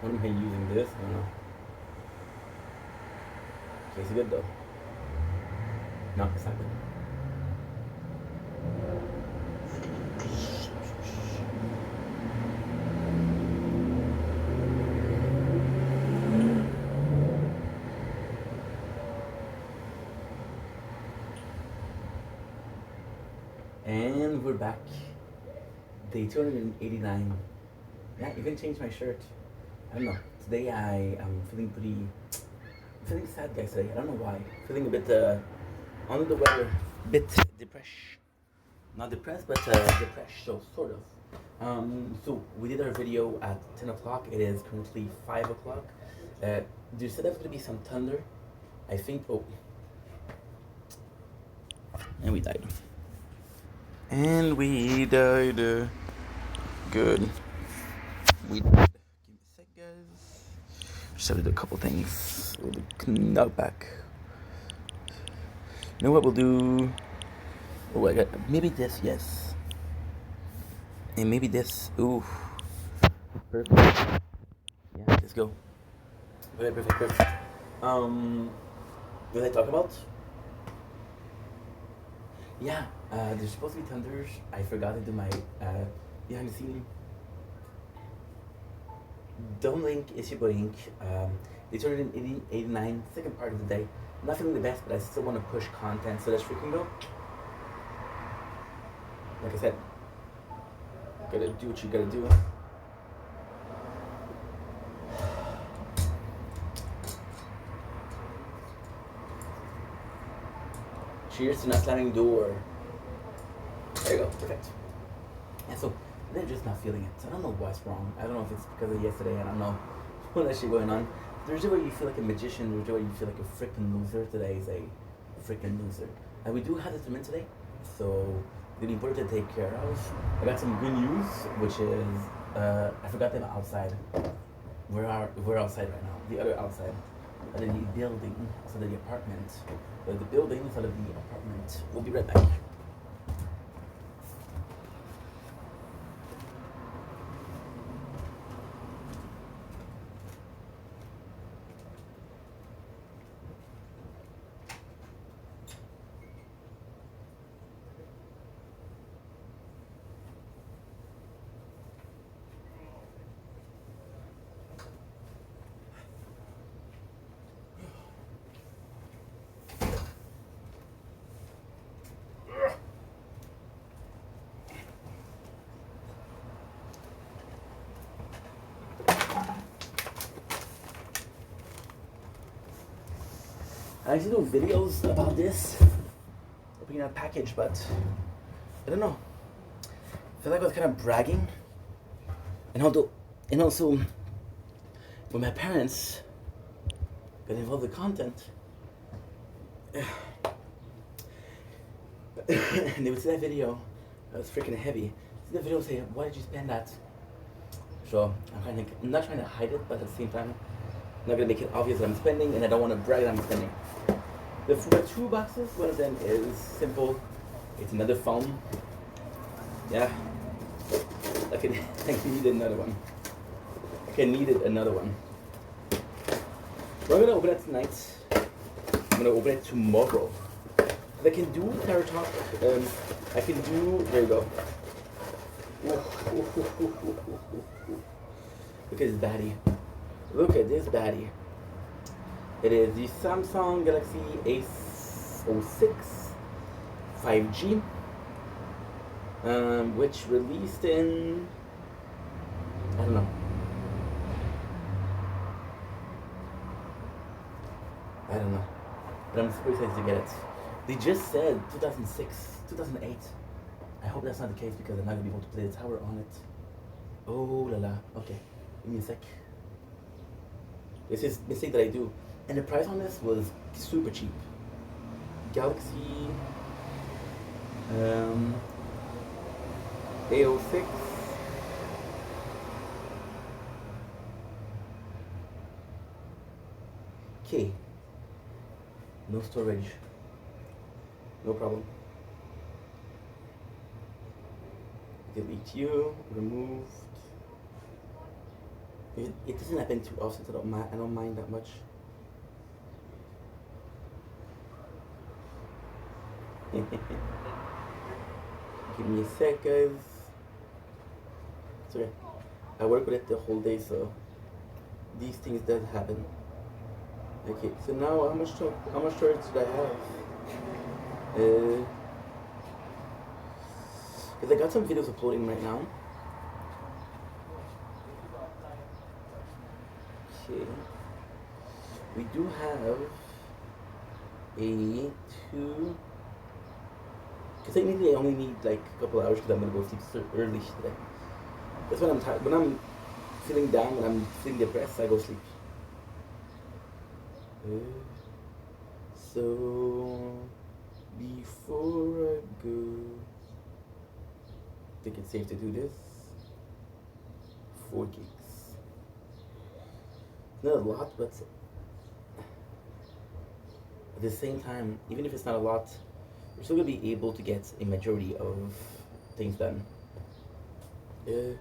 When am I using this? I don't know. Tastes good though. No, it's not good. And we're back. Day 289. Yeah, even changed my shirt. I don't know. Today I am feeling feeling sad, guys. Today I don't know why. Feeling a bit under the weather, bit depressed. Not depressed, but depressed. So sort of. So we did our video at 10 o'clock. It is currently 5 o'clock. They said there's gonna be some thunder. I think. Oh, and we died. And we died. Good. We died. Give me a sec, guys. Just have to do a couple things. We'll do knock back. You know what we'll do? Oh, I got maybe this, yes. And maybe this. Ooh. Perfect. Yeah, let's go. Okay, perfect. What did I talk about? Yeah, there's supposed to be thunders. I forgot to do my behind the scene. Don't link, it's your link. It's 289, second part of the day. I'm not feeling the best, but I still want to push content, so let's freaking go. Like I said, gotta do what you gotta do. Cheers to not slamming door. There you go, perfect. And so they're just not feeling it. I don't know what's wrong. I don't know if it's because of yesterday. I don't know what actually going on. There's a way you feel like a magician. There's a way you feel like a freaking loser. Today is a freaking loser. And we do have this tournament today, so really important to take care of. I got some good news, which is I forgot them outside. We're outside right now. The other outside. the building instead of the apartment. The building instead of the apartment. We'll be right back. I actually do videos about this, opening that package, but I don't know. I feel like I was kind of bragging, and also when my parents got involved with content, and they would see that video, that was freaking heavy. See the video, say, "Why did you spend that?" So I'm not trying to hide it, but at the same time, I'm not gonna make it obvious that I'm spending, and I don't want to brag that I'm spending. The 2 boxes, one of them is simple. It's another phone. Yeah. I need another one. I needed another one. But I'm gonna open it tonight. I'm gonna open it tomorrow. I can do Carrot Top. I can do, there you go. Look at this baddie. Look at this baddie. It is the Samsung Galaxy A06 5G, which released in, I don't know. But I'm super excited to get it. They just said 2006, 2008. I hope that's not the case because I'm not going to be able to play the tower on it. Oh la la. Okay, give me a sec. This is a mistake that I do. And the price on this was super cheap. Galaxy A06. Okay. No storage. No problem. Delete you. Removed. It doesn't happen too often, so I don't mind that much. Give me a sec, guys. It's okay. I work with it the whole day, so these things does happen. Okay, so now how much storage did I have? Because I got some videos uploading right now. Okay. We do have a 2. Because technically I only need like a couple hours because I'm gonna go sleep so early today. That's when I'm tired. When I'm feeling down, when I'm feeling depressed, I go sleep. So before I go, I think it's safe to do this. 4 gigs. Not a lot, but at the same time, even if it's not a lot, we're still gonna be able to get a majority of things done. If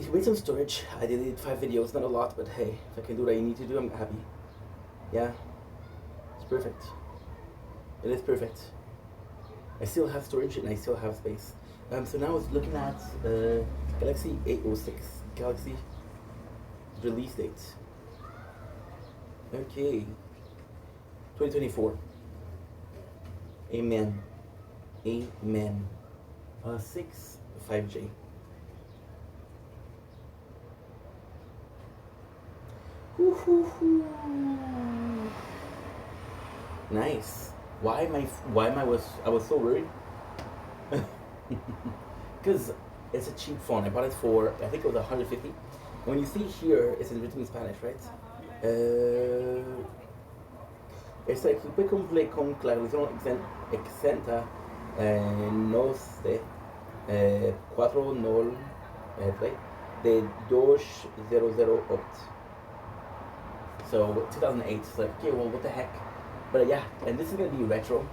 you wait some storage, I deleted 5 videos, not a lot, but hey, if I can do what I need to do, I'm happy. Yeah, it's perfect. It is perfect. I still have storage and I still have space. So now I was looking at Galaxy A06, Galaxy release date. Okay, 2024. Amen. Amen. 6 5G. Nice. Why I was so worried? Because it's a cheap phone. I bought it for, I think it was 150. When you see here, it's written in Spanish, right? Esta equipe cumple con clarificación exenta no sé 403 de 200 opt. So 2008, so like, okay, well, what the heck? But yeah, and this is gonna be retro.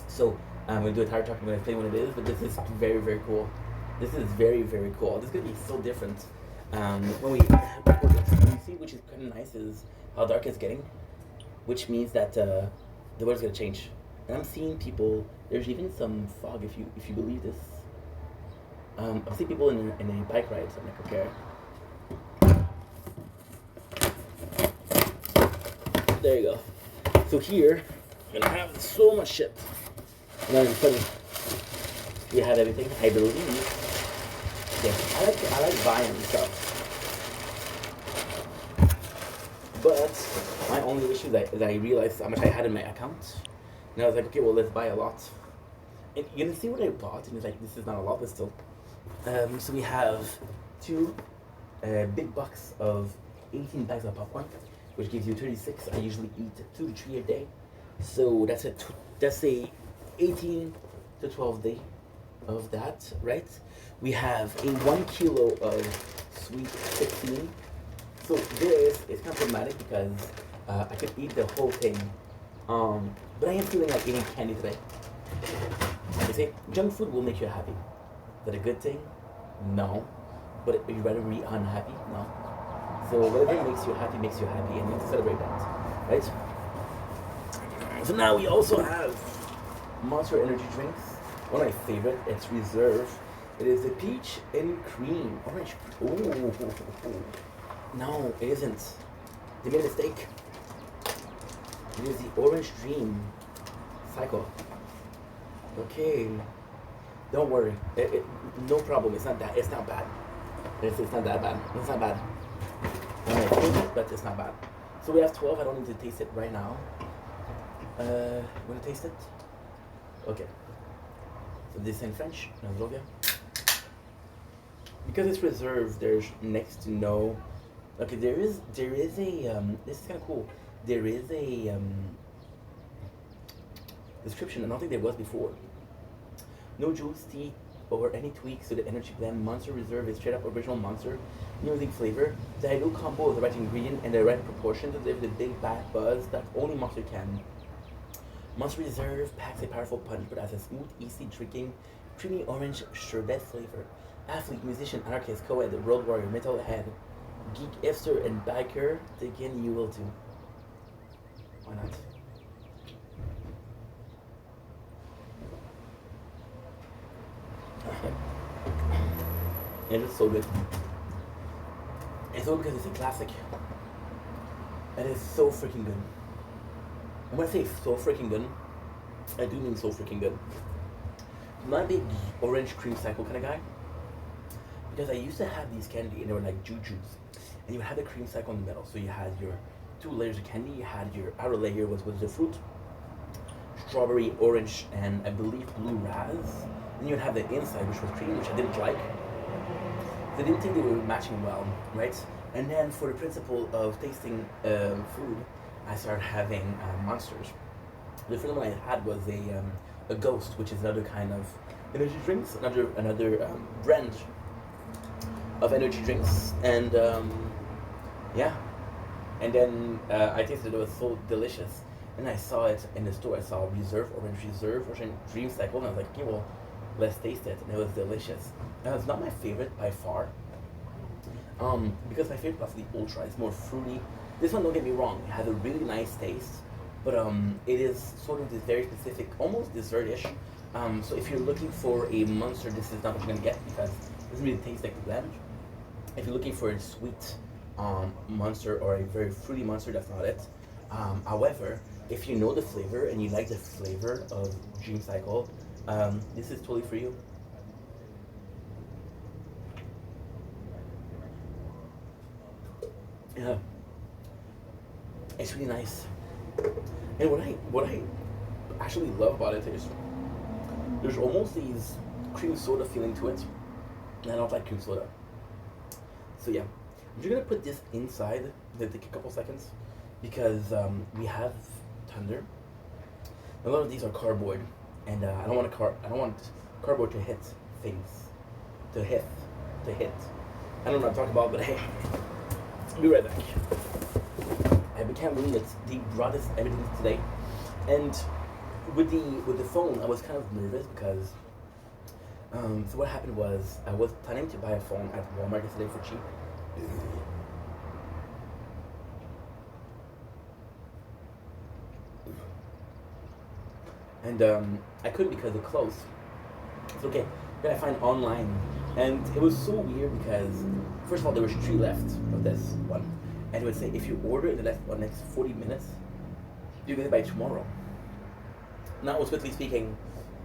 So I'm gonna do a tire talk. I'm gonna explain what it is, but this is very, very cool. This is very, very cool. This is gonna be so different. When we record it, you see, which is kind of nice, is how dark it's getting, which means that the weather's gonna change. And I'm seeing people. There's even some fog, if you believe this. I'm seeing people in a bike ride. So I'm like, okay. There you go. So here, I'm gonna have so much shit. And then funny, we have everything. I believe. Yeah, I like buying stuff. But my only issue is I realized how much I had in my account. And I was like, okay, well, let's buy a lot. And you're gonna see what I bought, and it's like, this is not a lot, but still. So we have two big box of 18 bags of popcorn, which gives you 36. I usually eat 2 to 3 a day. So that's a 18 to 12 day of that, right? We have a 1 kilo of sweet 16. So this is kind of problematic because I could eat the whole thing. But I am feeling like eating candy today. They say junk food will make you happy. Is that a good thing? No. But would you rather be unhappy? No. So whatever makes you happy, and you have to celebrate that, right? So now we also have Monster energy drinks. One of my favorite. It's Reserve. It is the peach and cream orange. Ooh. No, it isn't. They made a mistake. It is the orange dream cycle. Okay. Don't worry. No problem. It's not that. It's not bad. It's not that bad. It's not bad. I might taste it, but it's not bad. So we have 12. I don't need to taste it right now. Want to taste it? Okay. So this is in French. Because it's Reserved, there's next to no. Okay, there is a this is kind of cool. There is a description. I don't think there was before. No juice, tea, or any tweaks to the energy blend. Monster Reserve is straight up original Monster, music flavor. The ideal combo of the right ingredient and the right proportion to deliver the big bad buzz that only Monster can. Monster Reserve packs a powerful punch, but has a smooth, easy drinking, creamy orange sherbet flavor. Athlete, musician, anarchist, co-ed, road warrior, metalhead, geek, hipster, and biker, again, you will too. Why not? It is so good. It's so because it's a classic. It is so freaking good. And when I say so freaking good, I do mean so freaking good. I'm not a big orange cream cycle kind of guy. Because I used to have these candy and they were like jujus. And you had the cream cycle in the middle. So you had your 2 layers of candy, you had your outer layer was the fruit, strawberry, orange, and I believe blue raz. Then you'd have the inside, which was cream, which I didn't like. I didn't think they were matching well, right? And then for the principle of tasting food, I started having Monsters. The first one I had was a Ghost, which is another kind of energy drinks, another brand of energy drinks, and yeah. And then I tasted it was so delicious. And I saw it in the store. I saw Orange Reserve, Dream Cycle, and I was like, okay, well, let's taste it. And it was delicious. Now, it's not my favorite by far. Because my favorite was the Ultra. It's more fruity. This one, don't get me wrong, it has a really nice taste, but it is sort of this very specific, almost dessert-ish. So if you're looking for a Monster, this is not what you're gonna get because it doesn't really taste like the blend. If you're looking for a sweet Monster or a very fruity Monster, that's not it. However, if you know the flavor and you like the flavor of Dream Cycle, this is totally for you. Yeah, it's really nice. And what I actually love about it is there's almost these cream soda feeling to it, and I don't like cream soda. So yeah, I'm just gonna put this inside. It'll take a couple seconds because we have Thunder. A lot of these are cardboard, and I don't want cardboard to hit things, to hit. I don't know what I'm talking about, but hey, I'll be right back. I can't believe it. They brought us everything today, and with the phone, I was kind of nervous because. So what happened was I was planning to buy a phone at Walmart yesterday for cheap. And I couldn't because it closed. It's okay. Then I find online, and it was so weird because first of all there was 3 left of this one, and it would say if you order in the next 40 minutes, you get it by tomorrow. Now, strictly speaking,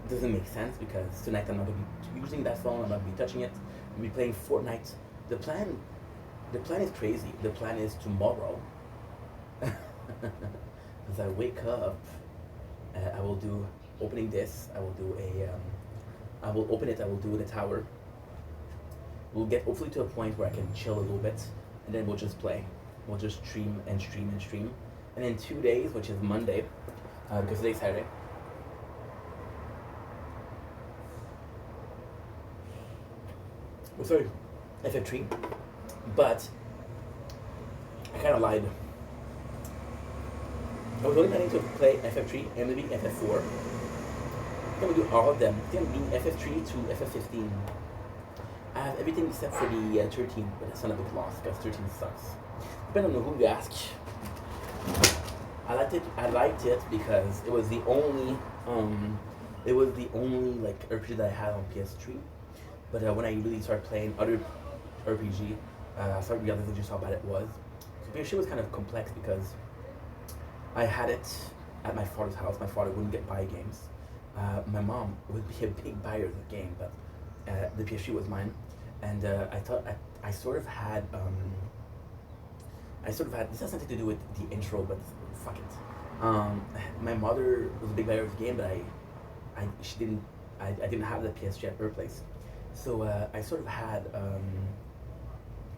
it doesn't make sense because tonight I'm not gonna be using that phone. I'm not gonna be touching it. I'm gonna be playing Fortnite. The plan is crazy. The plan is tomorrow. As I wake up, I will do opening this. I will do I will open it. I will do the tower. We'll get hopefully to a point where I can chill a little bit, and then we'll just play. We'll just stream and stream and stream. And in 2 days, which is Monday, because today's Saturday. Oh, sorry, FF3. But I kind of lied. I was only planning to play FF3 and maybe FF4. I'm gonna do all of them. I think I'm doing FF3 to FF15. I have everything except for the 13, but it's not a big loss because 13 sucks. Depending on who you ask. I liked it because it was the only like RPG that I had on PS3. But when I really started playing other RPG, I started realizing just how bad it was. So PS3 was kind of complex because I had it at my father's house. My father wouldn't buy games. My mom would be a big buyer of the game, but the PS3 was mine. And I thought I sort of had this has nothing to do with the intro, but fuck it. My mother was a big buyer of the game, but I didn't have the PS3 at her place. So I sort of had a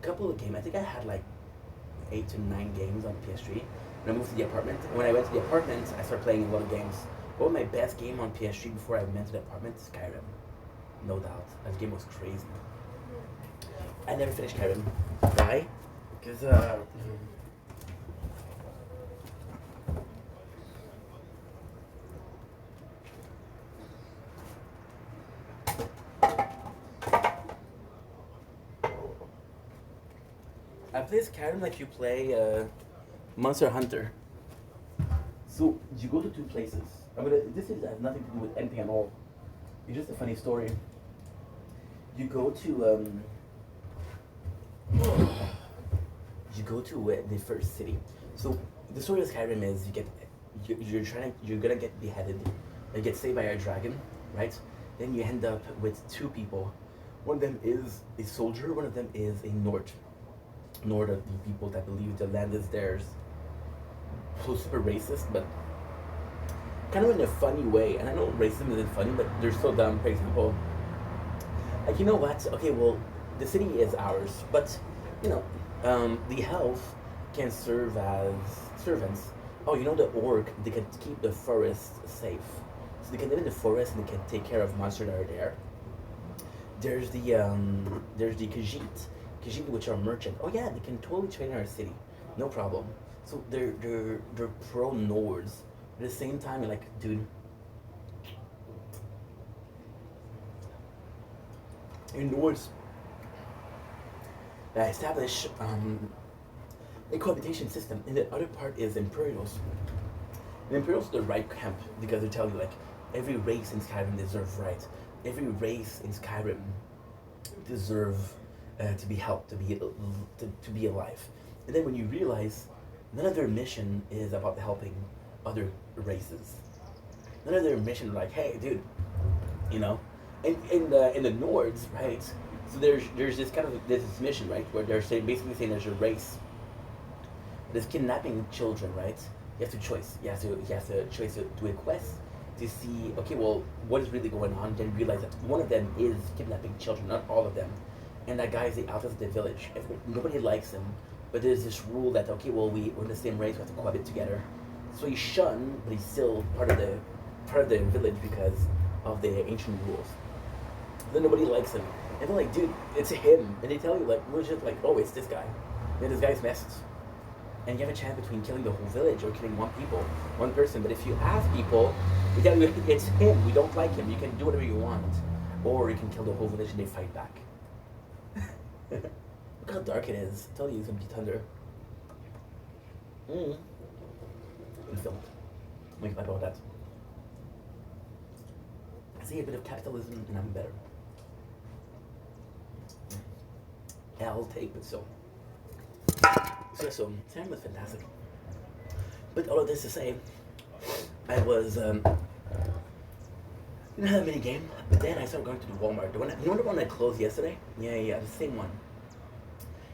couple of games. I think I had like 8 to 9 games on the PS3. When I moved to the apartment, when I went to the apartment, I started playing a lot of games. What was my best game on PS3 before I went to the apartment? Skyrim. No doubt. That game was crazy. I never finished Skyrim. Why? Because, I play Skyrim like you play Monster Hunter. So you go to 2 places. This has nothing to do with anything at all. It's just a funny story. You go to the first city. So the story of Skyrim is you're gonna get beheaded. You get saved by a dragon, right? Then you end up with 2 people. One of them is a soldier. One of them is a Nord. Nord are the people that believe the land is theirs. So super racist, but kind of in a funny way. And I know racism isn't funny, but they're so dumb. For example, like, you know what? Okay, well, the city is ours, but you know, the elves can serve as servants. Oh, you know, the orc, they can keep the forest safe, so they can live in the forest and they can take care of monsters that are there. There's the Khajiit, which are merchant. Oh yeah, they can totally trade in our city, no problem. So they're pro Nords. At the same time, you're like, dude, in Nords that establish a cohabitation system, and the other part is Imperials. And Imperials are the right camp because they tell you like every race in Skyrim deserves rights. Every race in Skyrim deserve to be helped, to be alive. And then when you realize none of their mission is about helping other races. None of their mission is like, hey, dude, you know, in the Nords, right? So there's this mission, right, where they're basically saying there's a race. There's kidnapping children, right? You have to choose. You have to choose to do a quest to see, okay, well, what is really going on? Then realize that one of them is kidnapping children, not all of them. And that guy is the outlaw of the village. Nobody likes him, but there's this rule that, okay, well, we're in the same race, we have to cohabit together. So he's shunned, but he's still part of the village because of the ancient rules. Then nobody likes him, and they're like, dude, it's him. And they tell you like, we're just like, oh, it's this guy. And this guy's messed. and you have a chance between killing the whole village or killing one person. But if you ask people, we tell you it's him. We don't like him. You can do whatever you want, or you can kill the whole village and they fight back. Look how dark it is. I tell you, it's gonna be thunder. In film. Make like all that. I see a bit of capitalism and I'm better. I'll take it so. So time was fantastic. But all of this to say, I was didn't have a mini game, but then I started going to the Walmart. You know the one I closed yesterday? Yeah, the same one.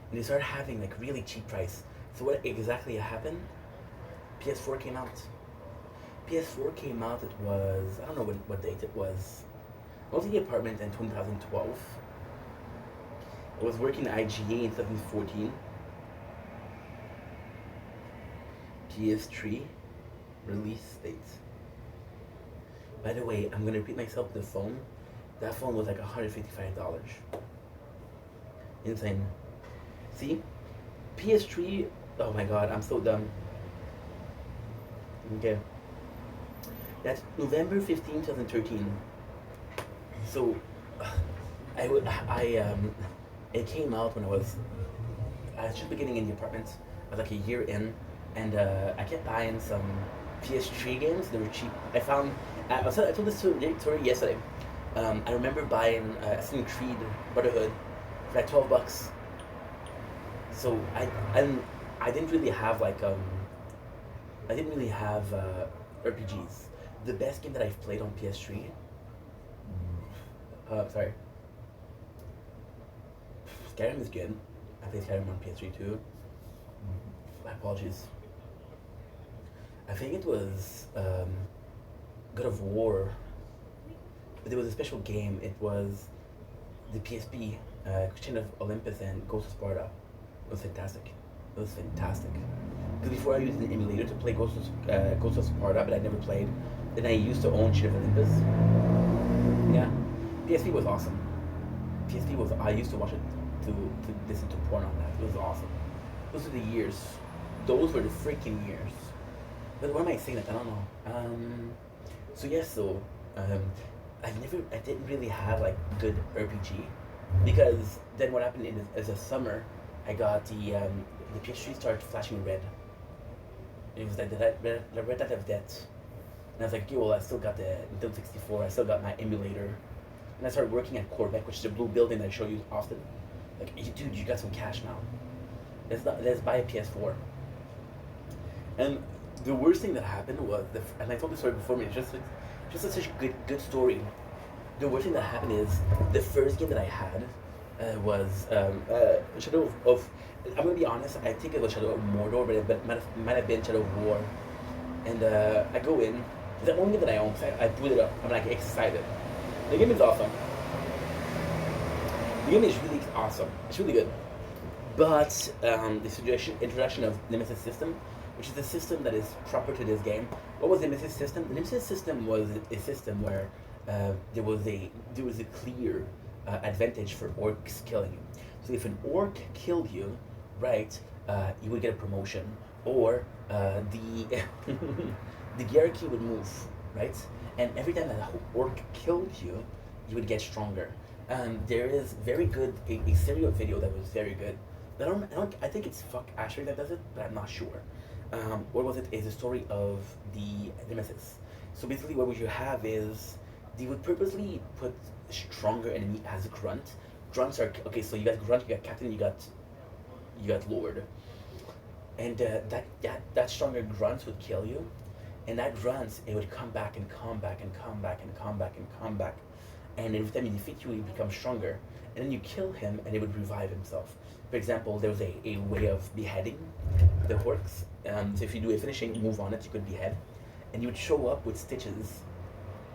And they started having like really cheap price. So what exactly happened? PS4 came out. PS4 came out, it was, I don't know what date it was. I was in the apartment in 2012. I was working at IGA in 2014. PS3 release date. By the way, I'm gonna repeat myself, the phone. That phone was like $155. Insane. See? PS3, oh my god, I'm so dumb. Okay. That's November 15, 2013. So, it came out when I was just beginning in the apartment. I was like a year in, and I kept buying some PS3 games. They were cheap. I found, I told this story yesterday. I remember buying Assassin's Creed Brotherhood for like $12. So I didn't really have like RPGs. The best game that I've played on PS3. Sorry. Skyrim is good. I played Skyrim on PS3 too. My apologies. I think it was God of War. But there was a special game. It was the PSP, Christian of Olympus and Ghost of Sparta. It was fantastic. It was fantastic. Because before I used an emulator to play Ghost of Sparta, but I never played. Then I used to own Christian of Olympus. Yeah, PSP was awesome. I used to watch it to listen to porn on that. It was awesome. Those were the years. Those were the freaking years. But why am I saying that? I don't know. I didn't really have like good RPG, because then what happened as a summer, I got the PS3 started flashing red. It was like the red dot of death. And I was like, okay, well, I still got the Nintendo 64, I still got my emulator. And I started working at Quebec, which is a blue building that I show you often. Like, hey, dude, you got some cash now. Let's buy a PS4. And the worst thing that happened was, and I told this story before, it's just such a good story. The worst thing that happened is, the first game that I had was Shadow of, I'm going to be honest, I think it was Shadow of Mordor, but it might have been Shadow of War. And I go in, it's the only game that I own, so I boot it up, I'm like excited. The game is awesome. The game is really awesome, it's really good. But the introduction of Nemesis system, which is a system that is proper to this game. What was the Nemesis system? The Nemesis system was a system where there was a clear advantage for orcs killing you. So if an orc killed you, right, you would get a promotion, or the the hierarchy would move, right? And every time that orc killed you, you would get stronger. There is very good a serial video that was very good. I think it's Fuck Asher that does it, but I'm not sure. What was it? Is a story of the Nemesis. So basically, what would you have is they would purposely put stronger enemy as a grunt. Grunts are okay. So you got grunt, you got captain, you got lord, and that stronger grunts would kill you, and that grunts, it would come back and come back and come back and come back and come back, and every time you defeat you, he becomes stronger, and then you kill him, and it would revive himself. For example, there was a way of beheading the orcs. So if you do a finishing move on it, you could behead, and you would show up with stitches,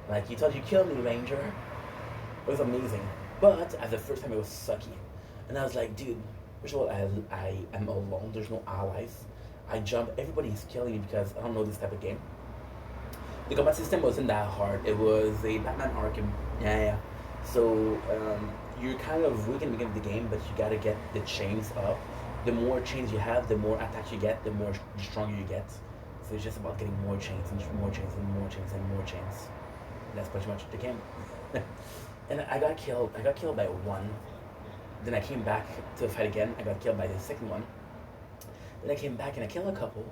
like, you thought you killed me, Ranger. It was amazing. But as the first time, it was sucky, and I was like, dude, first of all, I am alone. There's no allies. I jump. Everybody's killing me because I don't know this type of game. The combat system wasn't that hard. It was a Batman Arkham. Yeah. So you're kind of weak in the beginning of the game, but you gotta get the chains up, the more chains you have, the more attacks you get, the more stronger you get. So it's just about getting more chains and more chains and more chains and more chains. And that's pretty much the game. And I got killed. I got killed by one. Then I came back to fight again. I got killed by the second one. Then I came back and I killed a couple,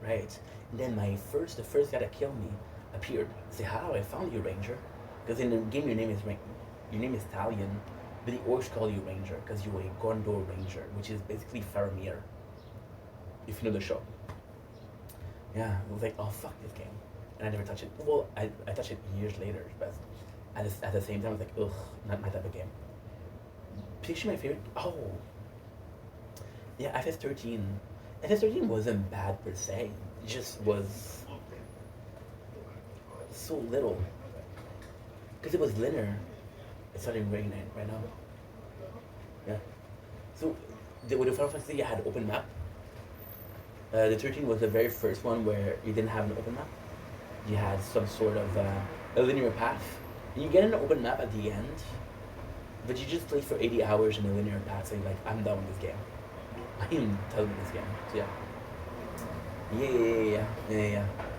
right? And then the first guy that killed me appeared. I say, "How I found you, Ranger?" Because in the game your name is Italian, but the orcs call you Ranger because you're a Gondor Ranger, which is basically Faramir. If you know the show. Yeah, I was like, oh fuck this game, and I never touched it. Well, I touched it years later, but at the same time I was like, ugh, not my type of game. Picture my favorite. Oh, yeah, FS13. FS13 wasn't bad per se. It just was so little. Because it was linear. It's starting raining right now. Yeah. So, with the Final Fantasy, I had open map. The 13 was the very first one where you didn't have an open map. You had some sort of a linear path. And you get an open map at the end, but you just play for 80 hours in a linear path, so you're like, I'm done with this game. I am done with this game. So yeah.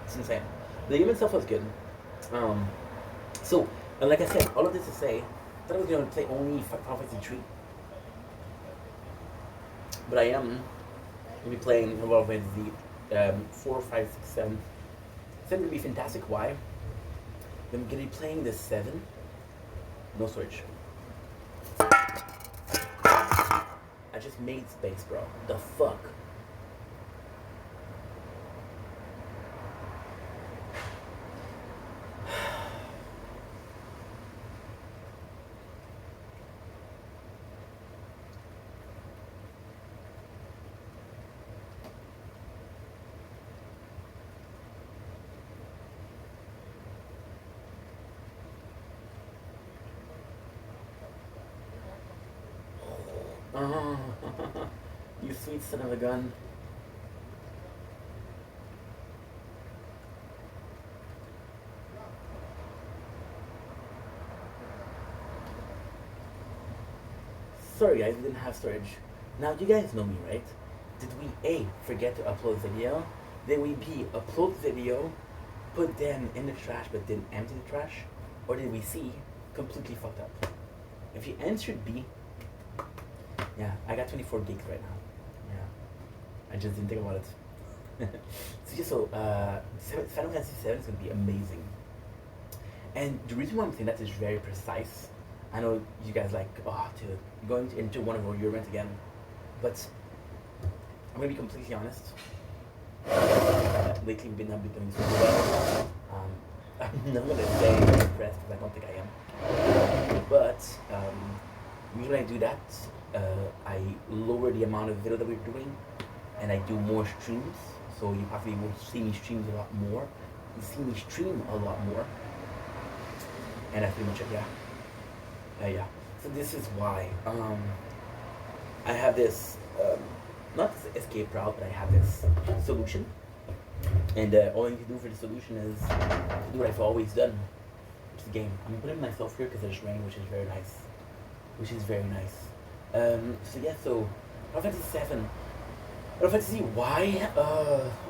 It's insane. The game itself was good. So, and like I said, all of this to say, I thought I was going to play only Final Fantasy 3. But I am going to be playing Final Fantasy 4, 5, 6, 7. 7 would be fantastic. Why? I'm going to be playing the 7. No storage. I just made space, bro. The fuck? You sweet son of a gun. Sorry guys, we didn't have storage. Now you guys know me, right? Did we A, forget to upload video? Did we B, upload video, put them in the trash but didn't empty the trash? Or did we C, completely fucked up? If you answered B, yeah, I got 24 gigs right now. Yeah, I just didn't think about it. So Final Fantasy 7 is going to be amazing. And the reason why I'm saying that is very precise. I know you guys like, going into one of our events again. But I'm going to be completely honest. Lately we've not been doing so well. I'm not going to say I'm impressed because I don't think I am. But usually when I do that, I lower the amount of video that we're doing and I do more streams. So you probably will see me stream a lot more. You see me stream a lot more. And that's pretty much it, yeah. Yeah. So this is why I have this, not this escape route, but I have this solution. And all I need to do for the solution is to do what I've always done. It's the game. I'm putting myself here because there's rain, which is very nice. So yeah, so Final Fantasy 7. Final Fantasy, why?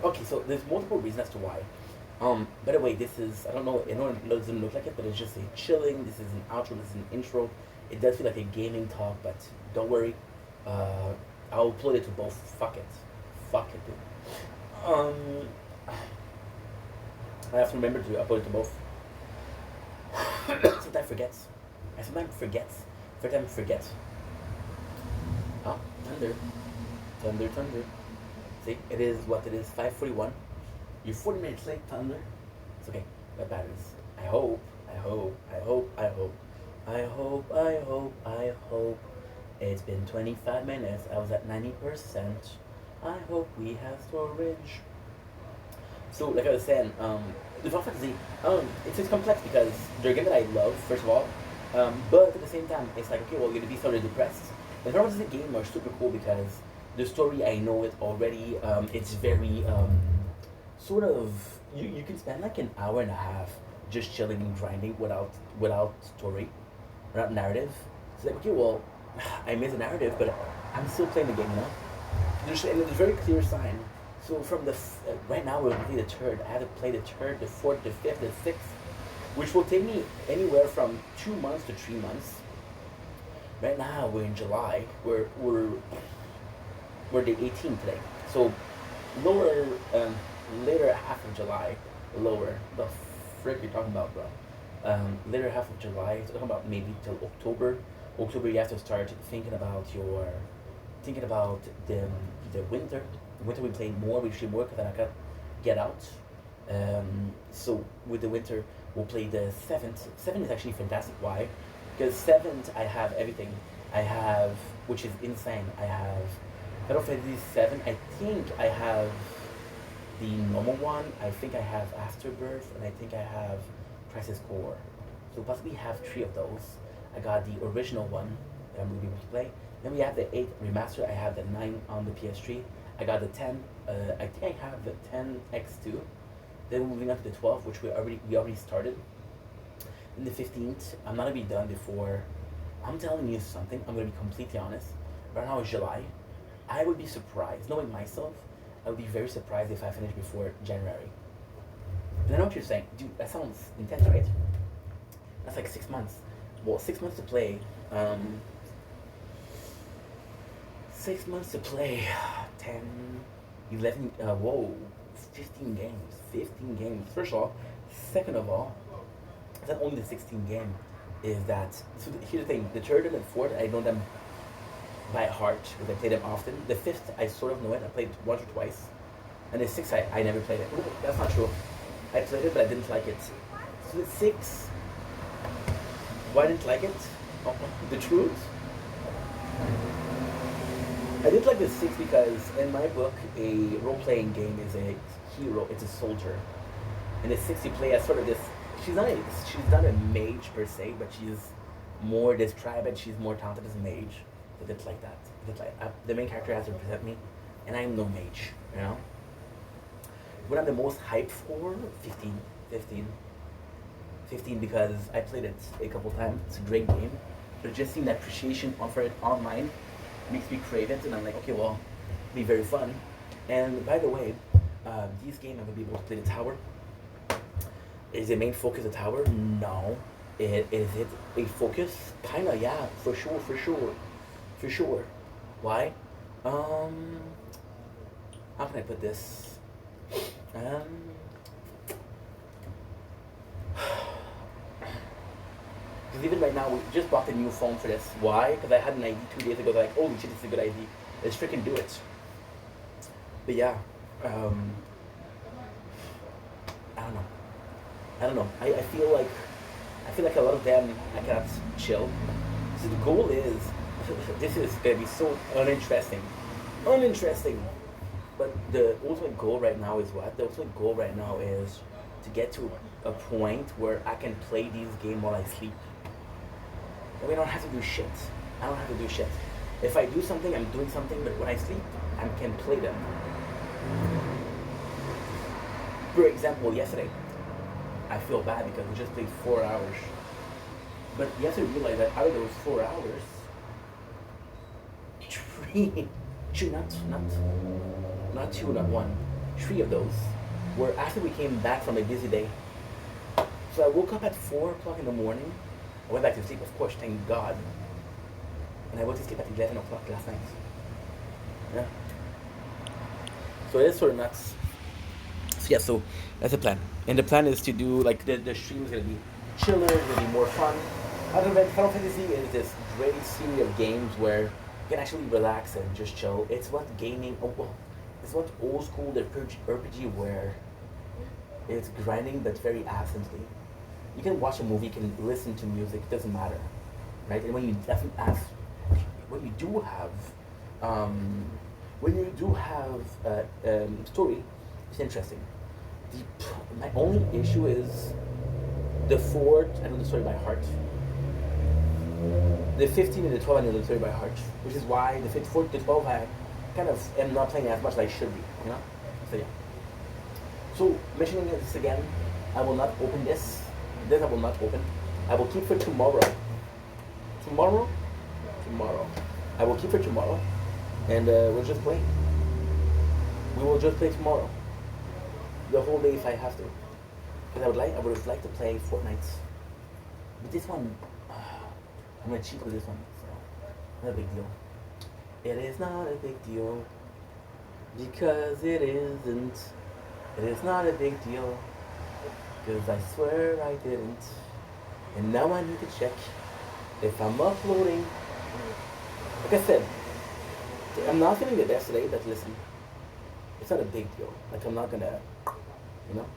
Okay, so there's multiple reasons as to why. By the way, this is, I know it doesn't look like it, but it's just a chilling, this is an outro, this is an intro. It does feel like a gaming talk, but don't worry. I'll upload it to both. Fuck it, dude. I have to remember to upload it to both. Sometimes I forget. Oh, thunder. See, it is what it is, 5:41. You're 40 minutes late, Thunder. It's okay, got batteries. I hope. It's been 25 minutes. I was at 90%. I hope we have storage. So, like I was saying, the Final Fantasy, it's complex because they're a game that I love, first of all. But at the same time, it's like, okay, well, you're gonna be sort of depressed. The Final Fantasy games are super cool because the story, I know it already. It's very, sort of, you can spend like an hour and a half just chilling and grinding without story, without narrative. It's like, okay, well, I miss the narrative, but I'm still playing the game, you know? There's a very clear sign. So from the right now we're going to play the third. I have to play the third, the fourth, the fifth, the sixth, which will take me anywhere from 2 months to 3 months. Right now we're in July. We're the 18th today. So lower later half of July, lower the frick you're talking about, bro. Later half of July, talking about maybe till October. October, you have to start thinking about the winter. Winter we play more. We should work than I can get out. So with the winter, we'll play the seventh. Seven is actually fantastic. Why? Because seventh, I have everything. I have, which is insane. I have Final Fantasy 7. I think I have the normal one. I think I have Afterbirth, and I think I have Crisis Core. So possibly have 3 of those. I got the original one that I'm going to be able to play. Then we have the 8 remaster. I have the 9 on the PS3. I got the 10. I think I have the 10X2. Then we're moving on to the 12, which we already started. And the 15th, I'm not gonna be done before. I'm telling you something. I'm gonna be completely honest. Right now is July. I would be surprised, knowing myself. I would be very surprised if I finish before January. And I know what you're saying, dude. That sounds intense, right? That's like 6 months. Well, 6 months to play. 6 months to play. 10, 11. 15 games. 15 games. First of all, second of all, it's not only the 16 game. Is that so? Here's the thing: the third and the fourth, I know them by heart because I play them often. The fifth, I sort of know it. I played it once or twice, and the sixth, I never played it. Ooh, that's not true. I played it, but I didn't like it. So the six, why I didn't like it? Oh, the truth. I didn't like the six because in my book, a role-playing game is a hero. It's a soldier, and the six you play as sort of this. She's not a mage per se, but she's more described and she's more talented as a mage. So it's like that. It's like the main character has to represent me, and I'm no mage, you know. What I'm the most hyped for? 15 because I played it a couple times. It's a great game, but just seeing the appreciation for it online makes me crave it, and I'm like, okay, well, it'll be very fun. And by the way, this game I'm gonna be able to play the tower. Is the main focus the tower? No. Is it a focus? Kinda, yeah, for sure. Why? How can I put this? Because even right now, we just bought a new phone for this. Why? Because I had an idea 2 days ago, like, holy shit, this is a good idea. Let's freaking do it. But yeah, I don't know. I feel like a lot of them I cannot chill. So the goal is this is gonna be so uninteresting. But the ultimate goal right now is what? The ultimate goal right now is to get to a point where I can play these games while I sleep. And we don't have to do shit. I don't have to do shit. If I do something, I'm doing something, but when I sleep, I can play them. For example, yesterday, I feel bad because we just played 4 hours. But you have to realize that out of those 4 hours, 3 of those were after we came back from a busy day. So I woke up at 4 o'clock in the morning. I went back to sleep, of course, thank God. And I went to sleep at 11 o'clock last night. Yeah. So it is sort of nuts. So yeah, so that's the plan. And the plan is to do, like, the stream is going to be chiller, it's going to be more fun. Other than Final Fantasy is this great series of games where you can actually relax and just chill. It's what gaming, it's what old school RPG where it's grinding but very absently. You can watch a movie, you can listen to music, it doesn't matter, right? And when you do have story, it's interesting. My only issue is the 4, I know the story by heart. The 15 and the 12 I know the story by heart, which is why the 4 to 12 I kind of am not playing as much as I should be, you know? So yeah. So mentioning this again, I will not open this. This I will not open. I will keep for tomorrow. Tomorrow. I will keep for tomorrow. and we'll just play. We will just play tomorrow, the whole day if I have to. Because I would have liked to play Fortnite, but this one, I'm gonna cheat with this one. So not a big deal. It is not a big deal because it isn't. It is not a big deal because I swear I didn't. And now I need to check if I'm uploading. Like I said, I'm not feeling the best today, but listen, it's not a big deal. Like I'm not gonna, you know.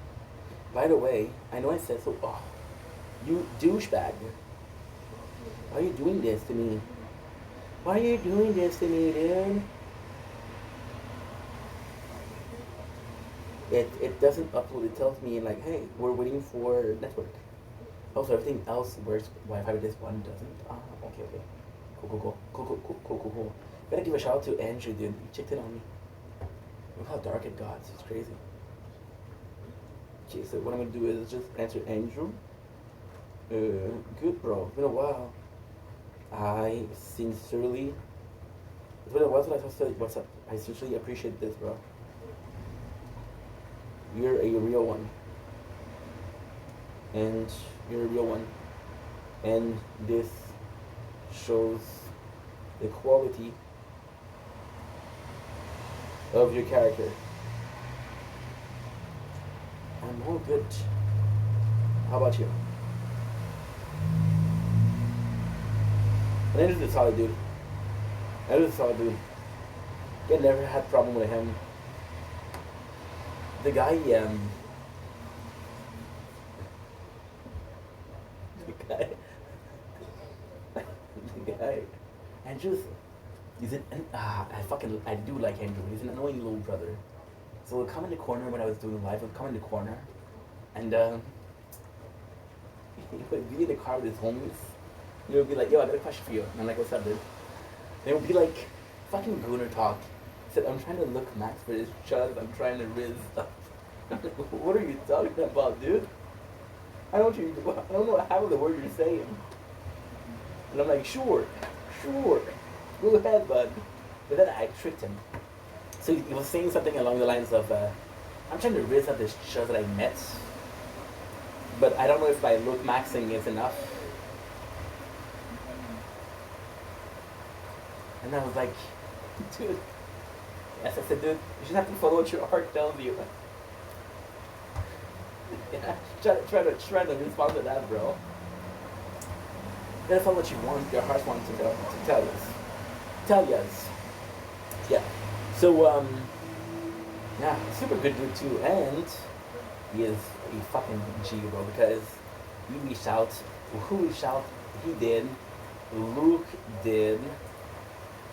By the way, I know I said so. Oh, you douchebag! Why are you doing this to me? Why are you doing this to me, dude? It doesn't upload. It tells me like, hey, we're waiting for network. Also, everything else works. Wi-Fi, this one doesn't. Ah, okay. Cool. Gotta give a shout out to Andrew, dude. He checked in on me. Look how dark it got. It's crazy. Okay, so what I'm gonna do is just answer Andrew. Good, bro. It's been a while. I sincerely. It's been a while since I said what's up. I sincerely appreciate this, bro. You're a real one. And you're a real one. And this shows the quality of your character. I'm all good. How about you? And Andrew's a solid dude. Andrew's a solid dude. I never had problem with him. The guy, the guy, Andrew's, I do like Andrew. He's an annoying little brother. So he'll come in the corner when I was doing live. He'll come in the corner, and he would be in the car with his homies. He would be like, "Yo, I got a question for you." And I'm like, "What's up, dude?" And it would be like fucking gooner talk. He said, "I'm trying to look max for this chug. I'm trying to riz stuff." I'm like, "What are you talking about, dude? I don't know half of the word you're saying." And I'm like, sure, go ahead, bud. But then I tricked him. So he was saying something along the lines of, I'm trying to riz at this chug that I met, but I don't know if my look maxing is enough. And I was like, dude, yes, I said, dude, you should have to follow what your heart tells you. Yeah, try to respond to that, bro. You gotta follow what you want, your heart wants to tell us. Tell us. Yeah. So, yeah, super good dude too, and he is a fucking G, bro, because he reached out. Who reached out? He did. Luke did.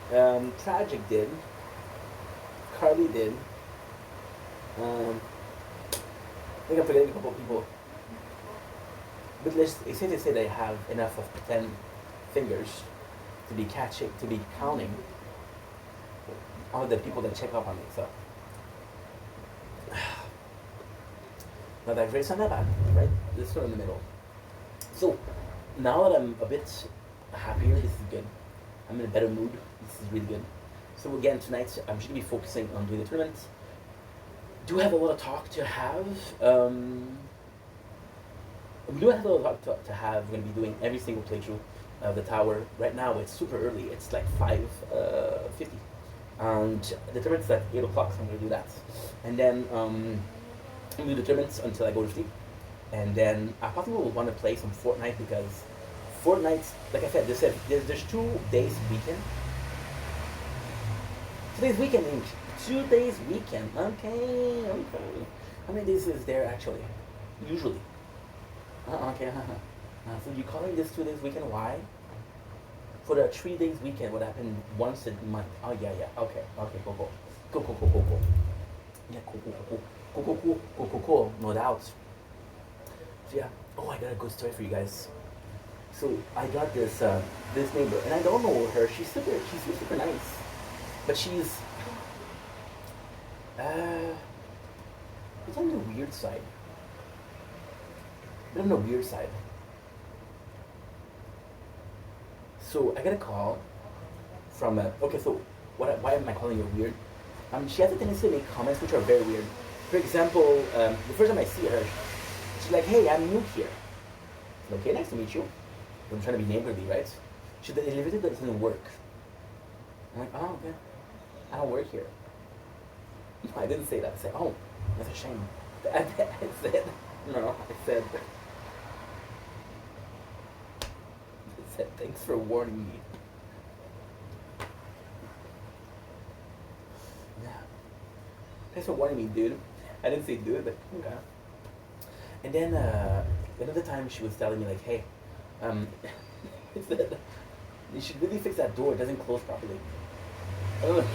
Tragic did. Carly did. I think I'm forgetting a couple of people. But it's safe to say they have enough of 10 fingers to be counting all the people that check up on me. So, not that great, it's not that bad, right? This one in the middle. So, now that I'm a bit happier, this is good. I'm in a better mood. This is really good. So again, tonight I'm just gonna be focusing on doing the tournament. Do have a lot of talk to have. We do have a lot of talk to have. We're gonna be doing every single playthrough of the tower. Right now it's super early. It's like 5:50, and the tournament's at 8 o'clock. So I'm gonna do that, and then I'm gonna do the tournaments until I go to sleep, and then I probably will want to play some Fortnite because Fortnite, like I said, there's 2 days weekend. Today's weekend, Inc. 2 days weekend. Okay. How many days is there actually? Usually. Okay. So you're calling this 2 days weekend? Why? For the 3 days weekend, what happened once a month? Oh yeah. Okay. Cool. Yeah, cool. No doubt. So yeah. Oh, I got a good story for you guys. So I got this neighbor, and I don't know her. She's super nice, but she's it's on the weird side. Bit on the weird side. So I got a call from so why am I calling her weird? She has a tendency to make comments which are very weird. For example, the first time I see her, she's like, "Hey, I'm new here." I said, "Okay, nice to meet you." I'm trying to be neighborly, right? She said, "The elevator doesn't work." I'm like, "Oh, okay. I don't work here." I didn't say that. I said, "Oh, that's a shame." I said, "No." I said, "Thanks for warning me." Yeah. Thanks for warning me, dude. I didn't say dude, but okay. And then another time she was telling me like, "Hey, it said you should really fix that door. It doesn't close properly." I'm like,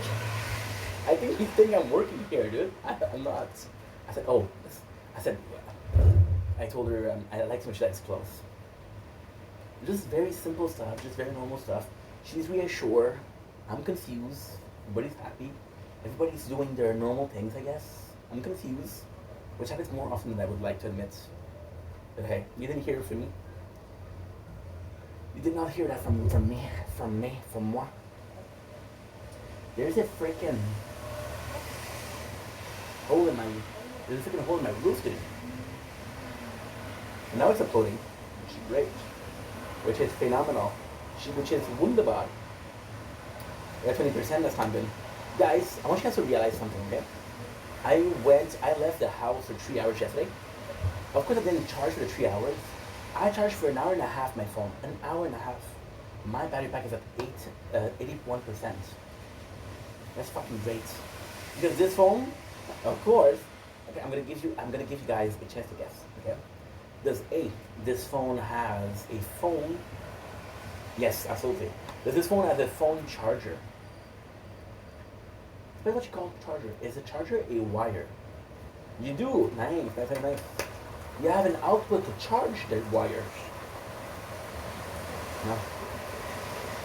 I think you think I'm working here, dude. I'm not. I said, "Oh," I said, I told her I like to make sure that it's close. Just very simple stuff, just very normal stuff. She's reassured. I'm confused. Everybody's happy. Everybody's doing their normal things, I guess. I'm confused, which happens more often than I would like to admit. But hey, you didn't hear it from me. You did not hear that from me, from moi. There's a freaking hole in my, there's a freaking hole in my roof, dude. And now it's uploading, which is great, which is phenomenal, which is wunderbar. We have 20% this time, then. Guys, I want you guys to realize something, okay? I left the house for 3 hours yesterday. Of course, I didn't charge for the 3 hours. I charged for an hour and a half my phone. An hour and a half. My battery pack is at 81%. That's fucking great. Because this phone, of course, okay, I'm gonna give you guys a chance to guess. Okay, this phone has a phone? Yes, absolutely. Does this phone have a phone charger? That's what you call a charger. Is a charger a wire? You do. Nice. Nice. You have an output to charge the wires. No.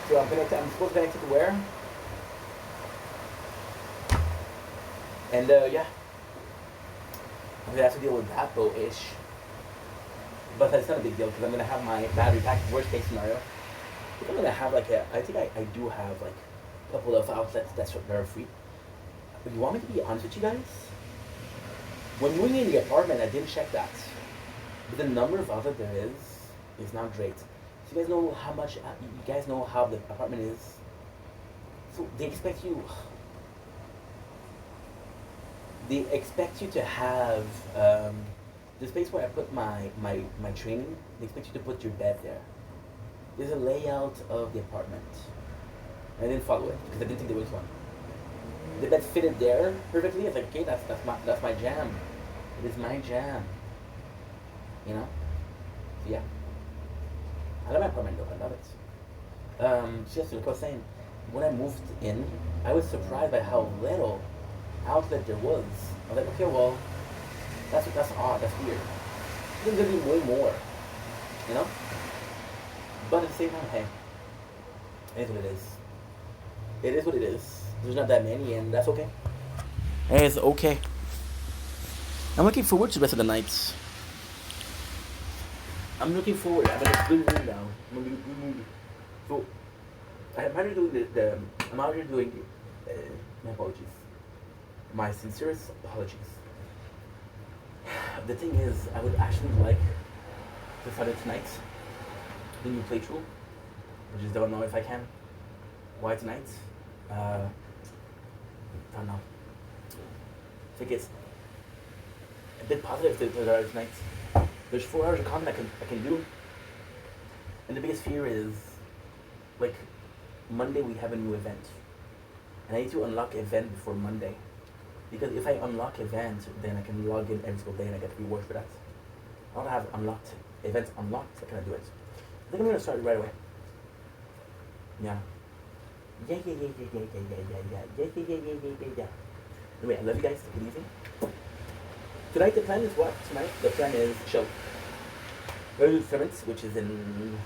So I'm supposed to connect it to where? And yeah, I'm gonna have to deal with that though-ish. But that's not a big deal because I'm gonna have my battery pack. Worst case scenario, I think I'm gonna have like I think I do have like a couple of outlets that are free. But you want me to be honest with you guys? When moving in the apartment, I didn't check that. But the number of outlets there is not great. So you guys know how much, you guys know how the apartment is. So they expect you to have the space where I put my training. They expect you to put your bed there. There's a layout of the apartment. I didn't follow it because I didn't think there was one. The bed fitted there perfectly. It's like, okay, that's my jam. It is my jam. You know? So yeah. I love my apartment though, I love it. Just like I was saying, when I moved in, I was surprised by how little outlet there was. I was like, okay, well, that's odd, that's weird. There's gonna be way more, you know? But at the same time, hey, it is what it is. It is what it is. There's not that many, and that's okay. It's okay. I'm looking forward to the rest of the nights. I'm looking forward. I'm gonna split room now. I'm gonna do so. I'm already doing I'm already doing my apologies. My sincerest apologies. The thing is, I would actually like to start it tonight. The new playthrough. I just don't know if I can. Why tonight? I don't know. I think it's a bit positive to start tonight. There's 4 hours of content I can do. And the biggest fear is, like, Monday we have a new event. And I need to unlock event before Monday. Because if I unlock event, then I can log in every single day and I get rewards for that. I want to have unlocked events unlocked, so I can do it. I think I'm gonna start it right away. Yeah. Yeah. Anyway, I love you guys. Take it easy. Tonight the plan is what? Tonight the plan is chill. We're gonna do tournaments, which is in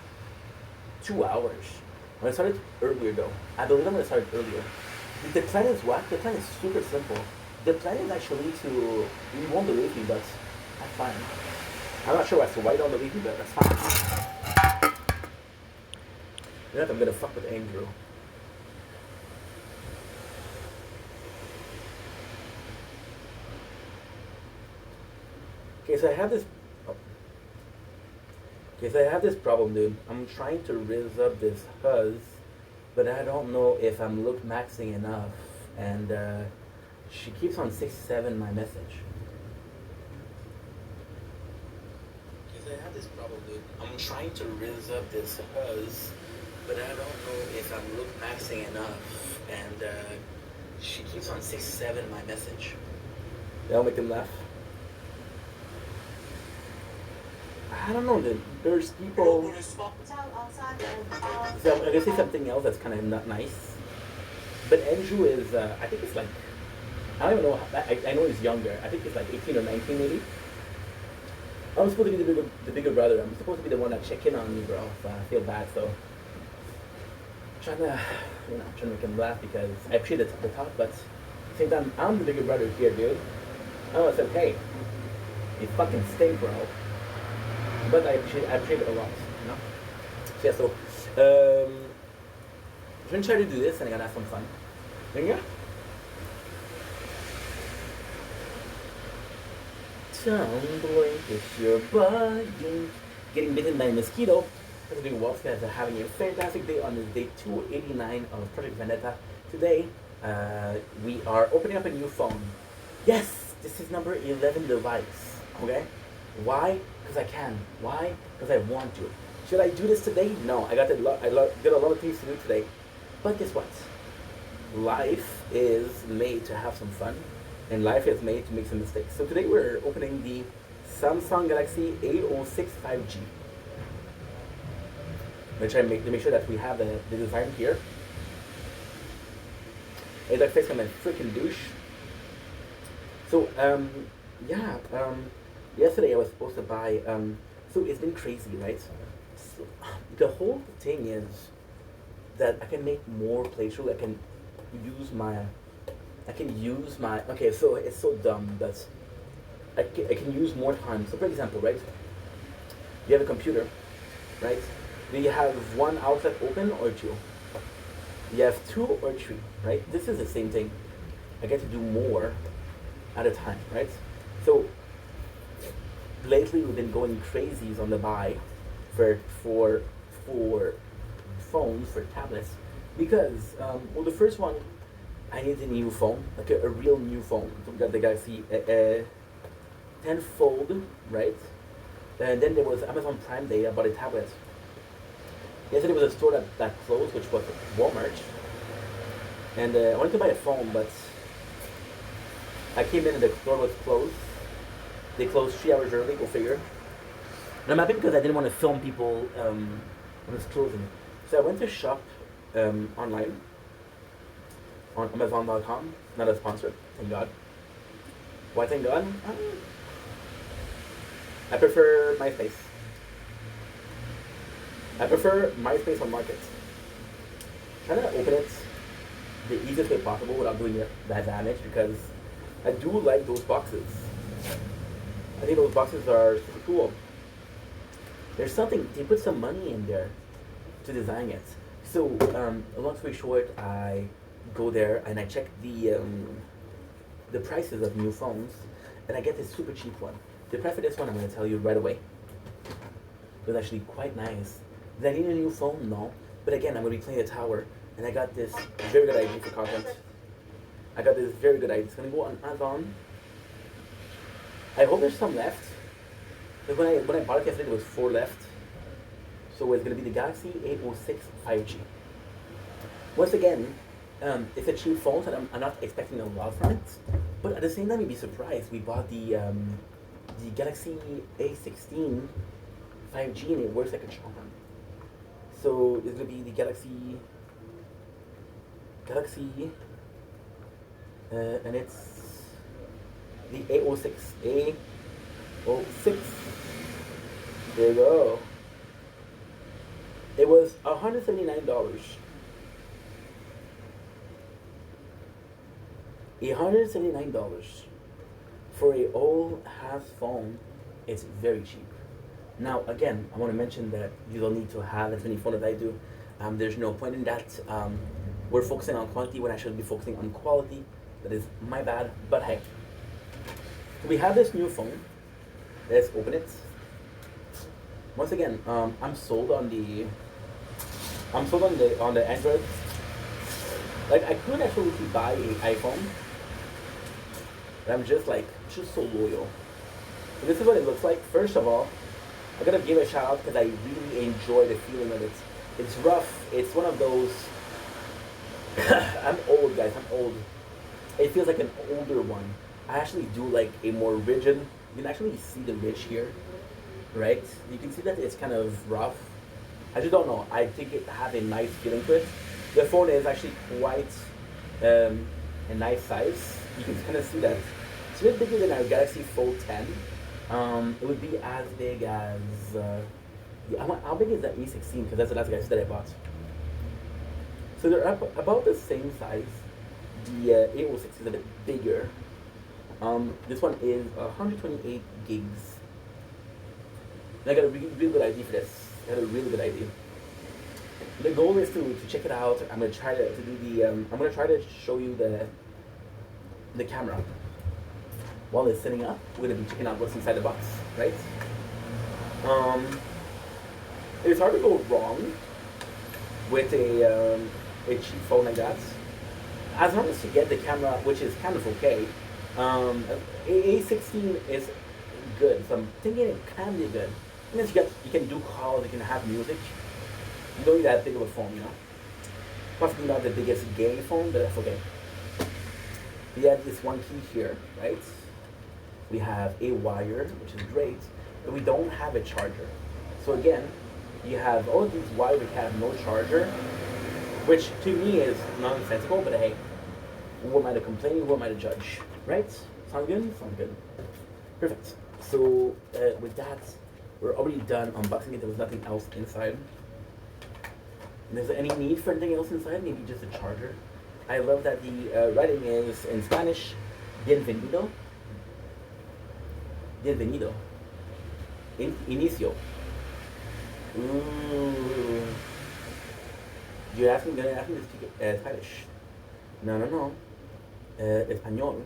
2 hours. I'm gonna start it earlier though. I believe I'm gonna start it earlier. The plan is what? The plan is super simple. The plan is actually to, you won't believe me, but that's fine. I'm not sure as to why you don't believe me, but that's fine. You know what? I'm gonna fuck with Andrew. Okay, so I have this. Oh. Okay, so I have this problem, dude. I'm trying to raise up this huzz, but I don't know if I'm look maxing enough, and she keeps on 6-7 my message. Okay, so I have this problem, dude. I'm trying to raise up this huzz, but I don't know if I'm look maxing enough, and she keeps on 6-7 my message. That'll make them laugh. I don't know, there's people. So I'm gonna say something else that's kind of not nice. But Andrew is, I think it's like, I don't even know, I know he's younger. I think he's like 18 or 19 maybe. I'm supposed to be the bigger brother. I'm supposed to be the one that check in on me, bro. So I feel bad, so. Trying to make him laugh because I appreciate the talk, but at the same time, I'm the bigger brother here, dude. I said, hey, you fucking stink, bro. But I appreciate it a lot, you know? So yeah, I'm gonna try to do this and I'm gonna have some fun. Yeah? Tumbling, it's your body. Getting bitten by a mosquito. How's it doing, well? You guys are having a fantastic day on this day 289 of Project Vendetta. Today, we are opening up a new phone. Yes, this is number 11 device, okay? Why? Because I can. Why? Because I want to. Should I do this today? No, I got a lot of things to do today. But guess what? Life is made to have some fun, and life is made to make some mistakes. So today we're opening the Samsung Galaxy A06 5G. I'm gonna try to make sure that we have the design here. Hey, that face, I'm a freaking douche. So, yesterday I was supposed to buy, so it's been crazy, right? So, the whole thing is that I can make more playthrough. I can use my, okay, so it's so dumb, but I can use more time. So for example, right, you have a computer, right? Do you have one outlet open or two? You have two or three, right? This is the same thing. I get to do more at a time, right? So lately we've been going crazies on the buy for phones, for tablets, because well, the first one, I need a new phone, like a real new phone. So we got the Galaxy 10 Fold, right? And then there was Amazon Prime Day. I bought a tablet. Yesterday was a store that closed, which was Walmart, and I wanted to buy a phone, but I came in and the store was closed. They closed 3 hours early, go figure. And I'm happy because I didn't want to film people when it's closing. So I went to shop online on Amazon.com. Not a sponsor, thank God. Why thank God? I prefer MySpace. I prefer MySpace on Market. Trying to open it the easiest way possible without doing that damage, because I do like those boxes. I think those boxes are super cool. There's something, they put some money in there to design it. So, long story short, I go there and I check the prices of new phones, and I get this super cheap one. The price for this one, I'm going to tell you right away. It was actually quite nice. Did I need a new phone? No. But again, I'm going to be playing the tower, and I got this very good idea for content. I got this very good idea. It's going to go on Amazon. I hope there's some left. But when I bought it yesterday, there was 4 left. So it's going to be the Galaxy A06 5G. Once again, it's a cheap phone, so I'm not expecting a lot from it. But at the same time, you'd be surprised. We bought the Galaxy A16 5G, and it works like a charm. So it's going to be the Galaxy, and it's the A06. There you go. It was $179. $179 for a old half phone. It's very cheap. Now again, I want to mention that you don't need to have as many phones as I do. There's no point in that. We're focusing on quantity when I should be focusing on quality. That is my bad, but hey. We have this new phone. let's open it. Once again, I'm sold on the Android. Like I could actually buy an iPhone, but I'm just so loyal. So this is what it looks like. First of all, I gotta give a shout out because I really enjoy the feeling of it. It's rough. It's one of those. I'm old, guys. I'm old. It feels like an older one. I actually do like a more rigid. You can actually see the ridge here, right? You can see that it's kind of rough. I just don't know. I think it has a nice feeling to it. The phone is actually quite a nice size. You can kind of see that it's a bit bigger than our Galaxy Fold 10. It would be as big as how big is that E16? Because that's the last guys that I bought. So they're about the same size. The A06 is a bit bigger. This one is 128 gigs. And I got a really good idea for this. I had a really good idea. The goal is to check it out. I'm gonna try to do the. I'm gonna try to show you the camera while it's setting up. We're gonna be checking out what's inside the box, right? It's hard to go wrong with a cheap phone like that. As long as you get the camera, which is kind of okay. A16 is good, so I'm thinking it can be good. And then you can do calls, you can have music. You don't need that big of a phone, you know. Possibly not the biggest gay phone, but that's okay. We have this one key here, right? We have a wire, which is great, but we don't have a charger. So again, you have all of these wires that have no charger, which to me is nonsensical, but hey, who am I to complain, who am I to judge, right? Sound good? Sound good. Perfect. So with that, we're already done unboxing it. There was nothing else inside. And is there any need for anything else inside? Maybe just a charger. I love that the writing is in Spanish, bienvenido. Bienvenido. Inicio. Ooh. You're gonna ask me to speak Spanish. No. Español.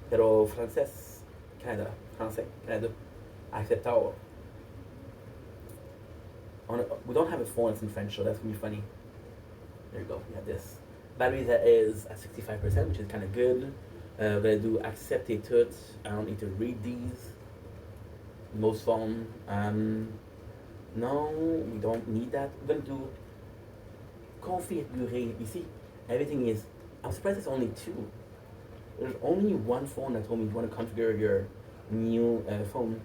Pero francés. Canada. Français. Canada. Aceptado. We don't have a phone that's in French, so that's gonna be funny. There you go. We have this. Battery that is at 65%, which is kind of good. But I do accept it. I don't need to read these. Most phone. No, we don't need that. We're gonna do configurer. You see, everything is. I'm surprised it's only two. There's only one phone that told me you want to configure your new phone.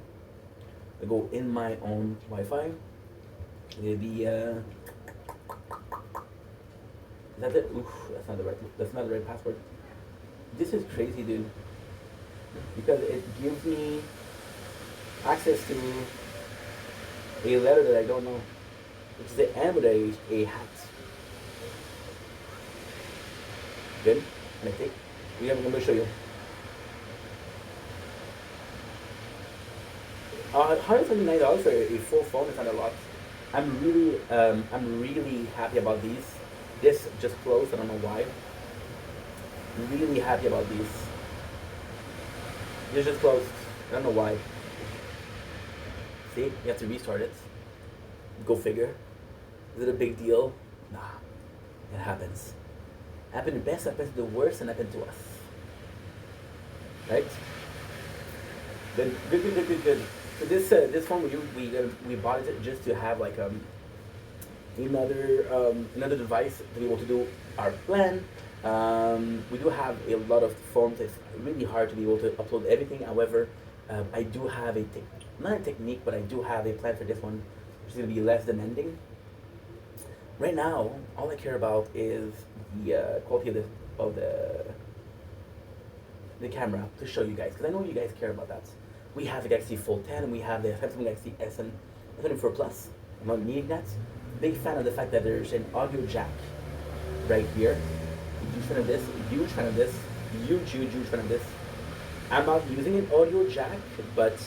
I go in my own Wi-Fi. It'll be. Is that it? Oof, that's not the right password. This is crazy, dude. Because it gives me access to a letter that I don't know, which is the M with a hat. Good. And I think I'm going to show you. $179 for a full phone is not a lot. I'm really happy about these. This just closed. I don't know why. I'm really happy about these. This just closed. I don't know why. See, you have to restart it. Go figure. Is it a big deal? Nah, it happens. Happened to the best, happened to the worst, and happened to us. Right? Good. So this phone we bought it just to have like another device to be able to do our plan. We do have a lot of phones. It's really hard to be able to upload everything. However, I do have not a technique, but I do have a plan for this one, which is going to be less demanding. Right now, all I care about is the quality of the camera to show you guys, because I know you guys care about that. We have the Galaxy Fold 10, and we have the Samsung Galaxy S24 Plus. I'm not needing that. Big fan of the fact that there's an audio jack right here. Huge fan of this. Huge fan of this. Huge fan of this. I'm not using an audio jack, but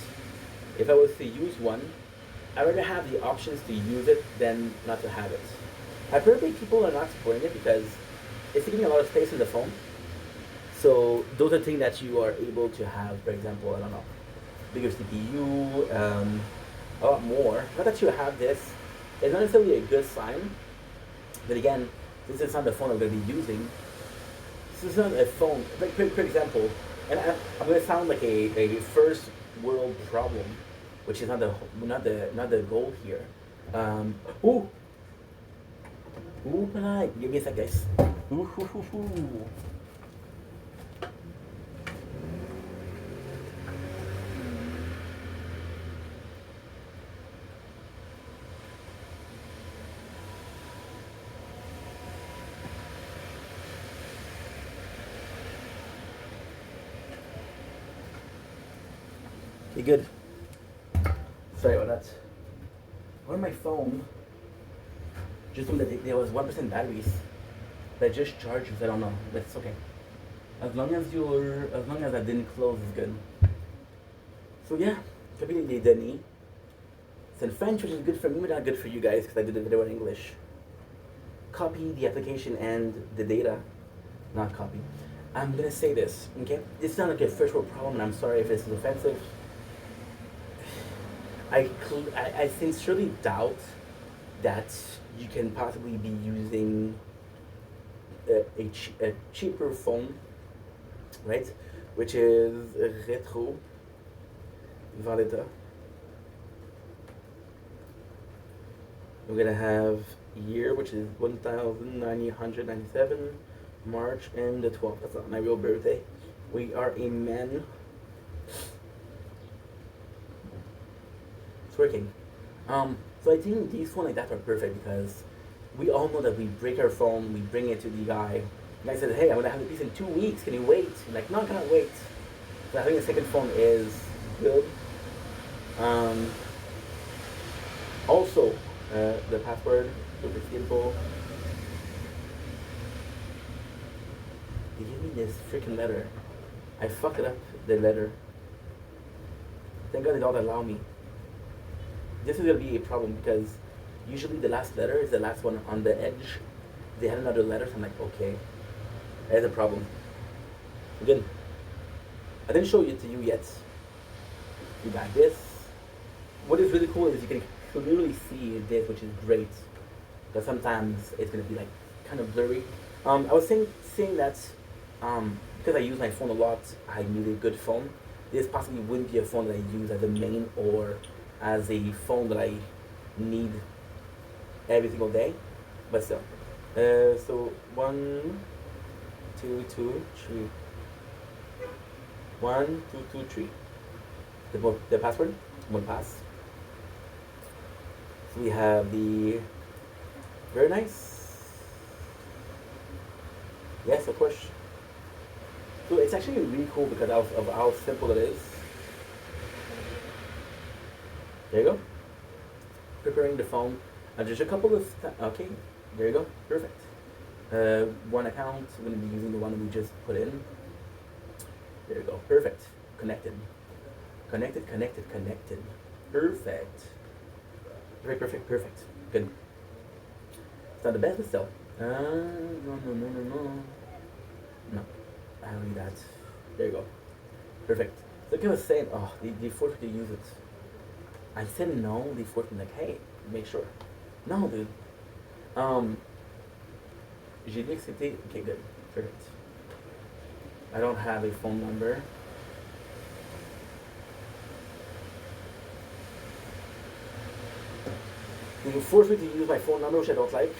if I was to use one, I'd rather have the options to use it than not to have it. Apparently, people are not supporting it because it's taking a lot of space in the phone. So those are things that you are able to have. For example, I don't know. bigger CPU, a lot more. Not that you have this, it's not necessarily a good sign, but again, this is not the phone I'm going to be using. This is not a phone. Like, for example, and I'm going to sound like a first world problem, which is not the goal here. Ooh, ooh, polite. Give me a sec, guys. Ooh, hoo, hoo, hoo. You good? Sorry about that. On my phone, just when there was 1% batteries that just charges. I don't know, but it's okay. As long as that didn't close, is good. So yeah, copy the Denis. It's in French, which is good for me, but not good for you guys because I did the video in English. Copy the application and the data, not copy. I'm gonna say this, okay? This is not like a first world problem, and I'm sorry if this is offensive. I sincerely doubt that you can possibly be using a cheaper phone, right? Which is Retro Vendetta. We're gonna have year, which is 1997, March and the 12th. That's not my real birthday. We are a man. It's working. So I think these phones like that are perfect because we all know that we break our phone, we bring it to the guy. The guy said, hey, I'm gonna have a piece in 2 weeks, can you wait? I'm like, no, I cannot wait. So having a second phone is good. Also, the password, super simple. They gave me this freaking letter. I fucked it up, the letter. Thank God they don't allow me. This is gonna be a problem because usually the last letter is the last one on the edge. They had another letter, so I'm like, okay, that's a problem. Good. I didn't show it to you yet. You got this. What is really cool is you can clearly see this, which is great. But sometimes it's gonna be like kind of blurry. I was saying that because I use my phone a lot, I need a good phone. This possibly wouldn't be a phone that I use as a main or as a phone that I need every single day, but still. So 1, 2, 2, 3. 1, 2, 2, 3. The password, one pass. So we have the very nice. Yes, of course. So it's actually really cool because of how simple it is. There you go. Preparing the phone. Just a couple of okay. There you go. Perfect. One account. We're gonna be using the one we just put in. There you go. Perfect. Connected. Connected. Connected. Connected. Perfect. Perfect. Perfect. Good. It's not the best, but still. No. I don't need that. There you go. Perfect. So like I was saying, oh, they forced me to use it. I said no, they forced me like, hey, make sure. No, dude. J'ai dit accepté. Okay, good. Perfect. I don't have a phone number. They forced me to use my phone number, which I don't like.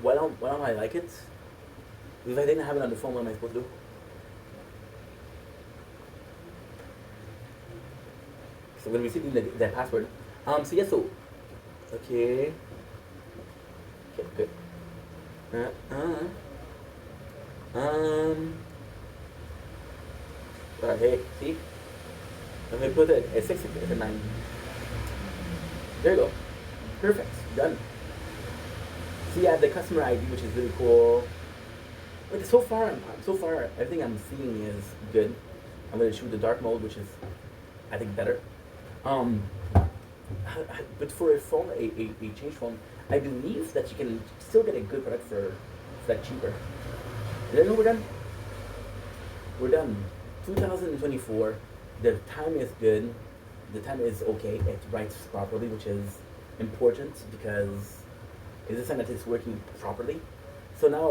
Why don't I like it? If I didn't have it on the phone, what am I supposed to do? So we're going to be receiving the password. So yeah, so okay. Okay, good. Okay, see? I'm going to put it at 6 at 9. There you go. Perfect. Done. So yeah, the customer ID, which is really cool. Like so far, everything I'm seeing is good. I'm going to choose the dark mode, which is, I think, better. But for a phone, a change phone, I believe that you can still get a good product for that cheaper. There you go, we're done. we're done. 2024, the time is good. The time is okay. It writes properly, which is important because it's a sign that it's working properly. So now